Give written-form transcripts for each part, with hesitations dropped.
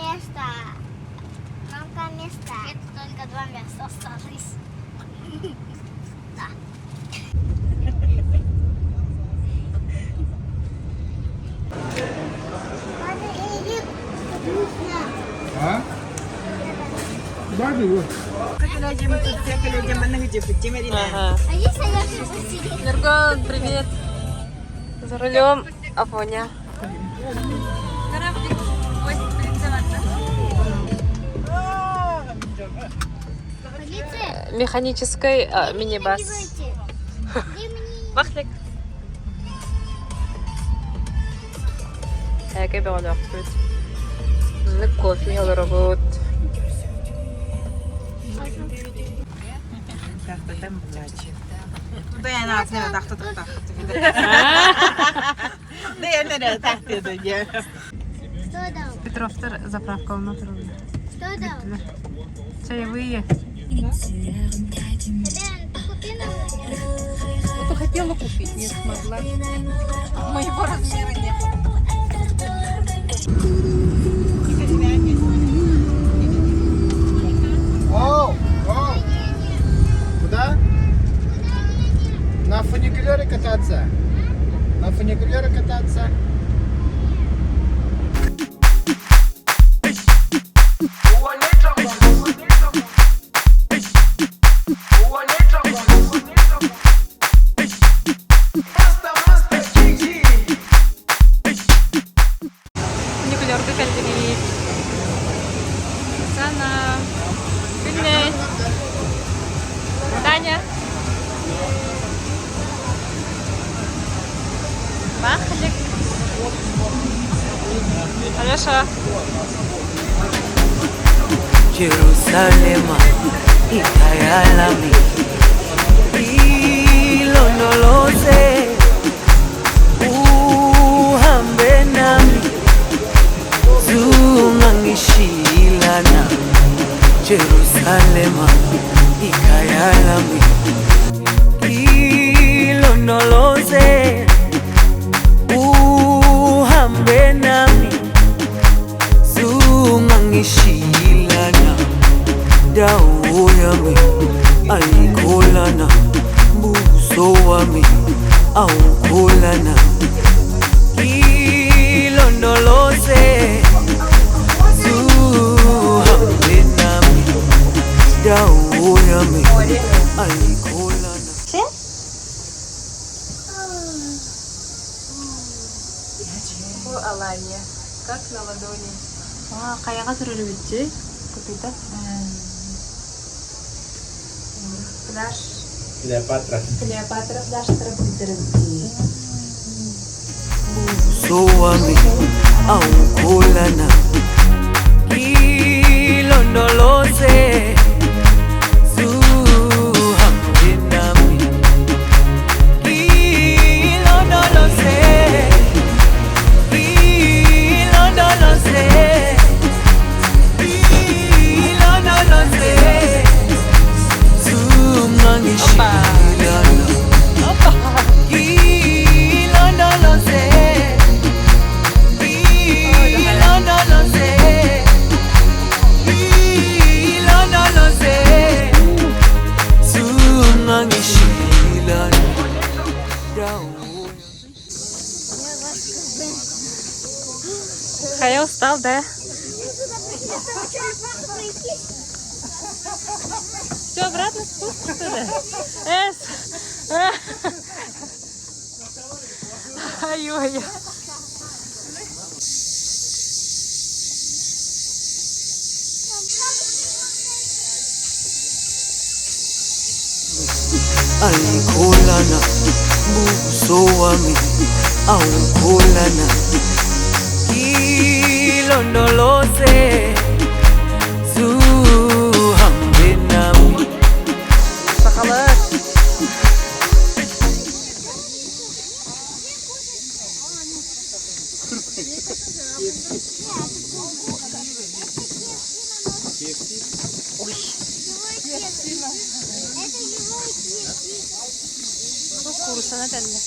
место. Много места. Это только 2 места осталось. Да. Ha? Bagus bu. Ага. А если я посидеть? Нургон, привет. За рулем Афоня. Полиция? Механический мини-бас. Wachtelijk. Kijk, ik ben al goed. Een koffie heel erg goed. Да я на окне так тут так. Да я не так ты да. Что дал? Петров, заправка внутрь. Что дал? Чаевые. Лен, ты купи нам? Что хотела купить, не смогла. Моего размера нет. Oh, oh. Куда? На фуникулере кататься. На фуникулере кататься. Фуникулерка кальдерит. Sana. Güney. Таня. Махалик. Алеша. Jerusalema ikayalami ilondoloze uhambe nami zungangishilana Jerusalema ikayalami ilondoloze uhambe nami zungangishilana dawo yami ayikholana buso wami awukholana ilondoloze zuhambe nami dawo yami ayikholana. Bu Alanya. Как на ладони. Каяга турулуп бүтчү. Купита. Пляж. Клеопатра. Клеопатра пляж тропитерти. Buso wami awukholana ilondoloze zuhambe nami ilondoloze ilondoloze ilondoloze zungangishilana ilondoloze ilondoloze ilondoloze zungangishilana dawo. Хая устал, да? Все, обратно спуск, что ли? Ай-ой. Ayikholana buso wami awukholana ilondoloze zuhambe nami. Bakalım. Kurusana telle.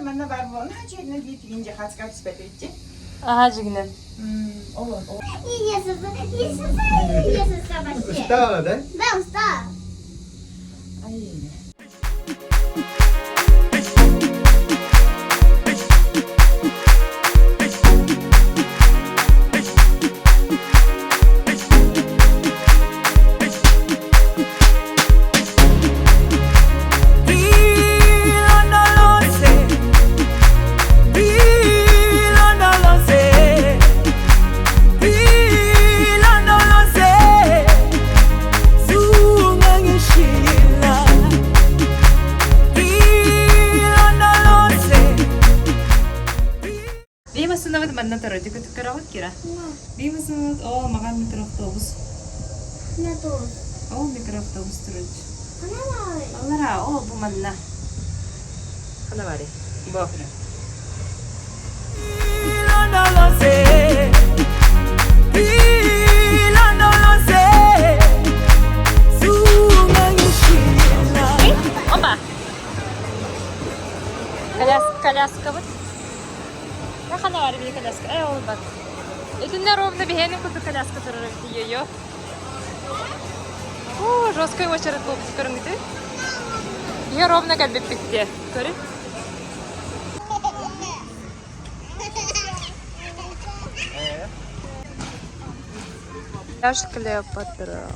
Bana var bu. Ne çekne diye ince kaç spetçi. Aha jigine. Olur. Yesus вообще. Устала, да? Да, устала. Беймасына вот манна тарой дикет карават кира. Беймасына о маган микроавтобус. На то. О микроавтобус тарой. Она Аллара о бу манна. Hana var. Bu. Опа! Коляска вот. Как она варит мне коляска? Он бак. Это не ровно бегает, куда коляска тарой ее. О, жесткая очередь был в сторону ты. Я ровно как бы пикте. Кори? Пляж Клеопатра.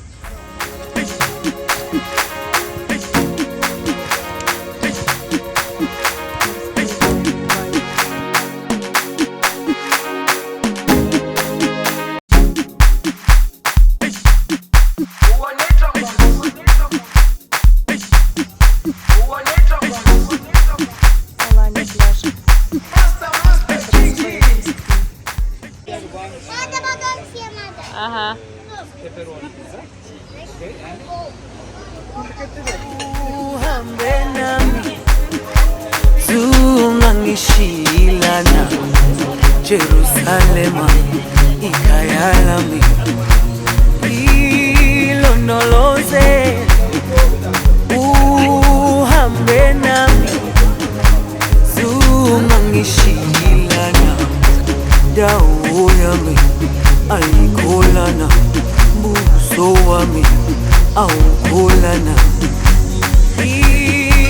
надо потом всем надо. Ага. Zungangishilana Jerusalema ikayalami ilondoloze uhambe nami zungangishilana dawo yami ayikholana buso wami awukholana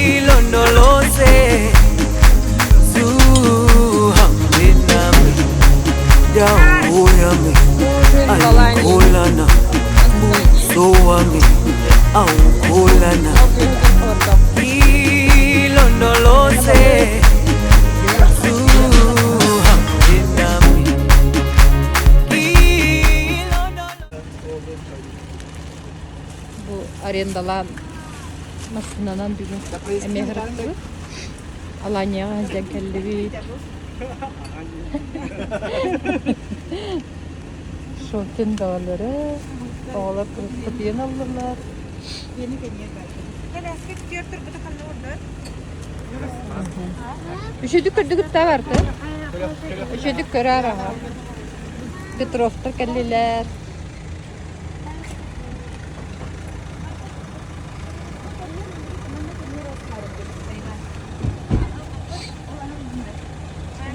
ilondoloze zuhambe nami dawo yami ayikholana buso wami awukholana ilondoloze zuhambe nami Bu арендаlan машинадан бүгін эмегіріпті. Аланияға әзден кәлі бейт. Шокен дağları. Oğlar kırıklı diyen alırlar. Üşüdük kırdık da vardı. Üşüdük körer aha. Petrov'ta kelliler.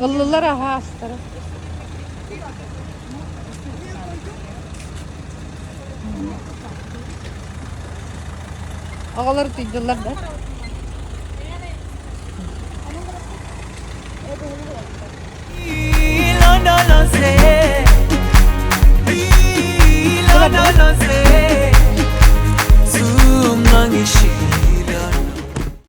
Allılar aha astara. Ağaları tüydüler de. ilondoloze